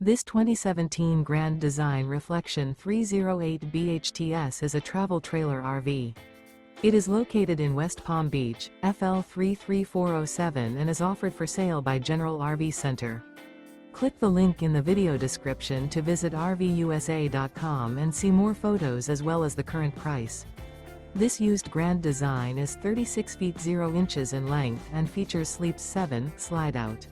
This 2017 Grand Design Reflection 308 BHTS is a travel trailer RV. It is located in West Palm Beach, FL 33407 and is offered for sale by General RV Center. Click the link in the video description to visit RVUSA.com and see more photos as well as the current price. This used Grand Design is 36 feet 0 inches in length and features Sleeps 7 Slideout.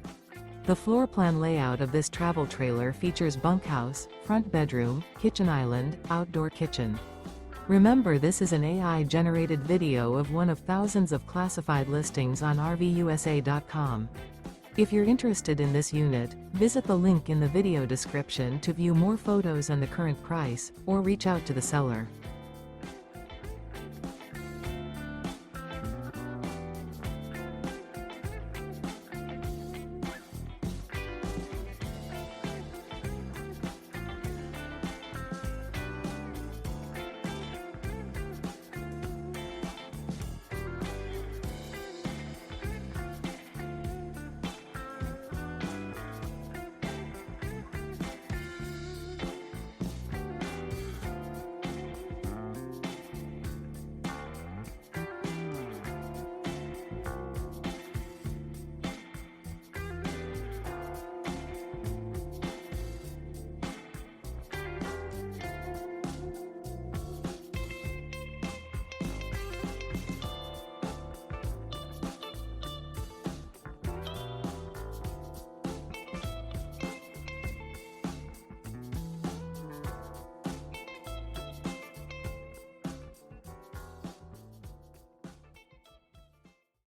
The floor plan layout of this travel trailer features bunkhouse, front bedroom, kitchen island, outdoor kitchen. Remember, this is an AI-generated video of one of thousands of classified listings on RVUSA.com. If you're interested in this unit, visit the link in the video description to view more photos and the current price, or reach out to the seller.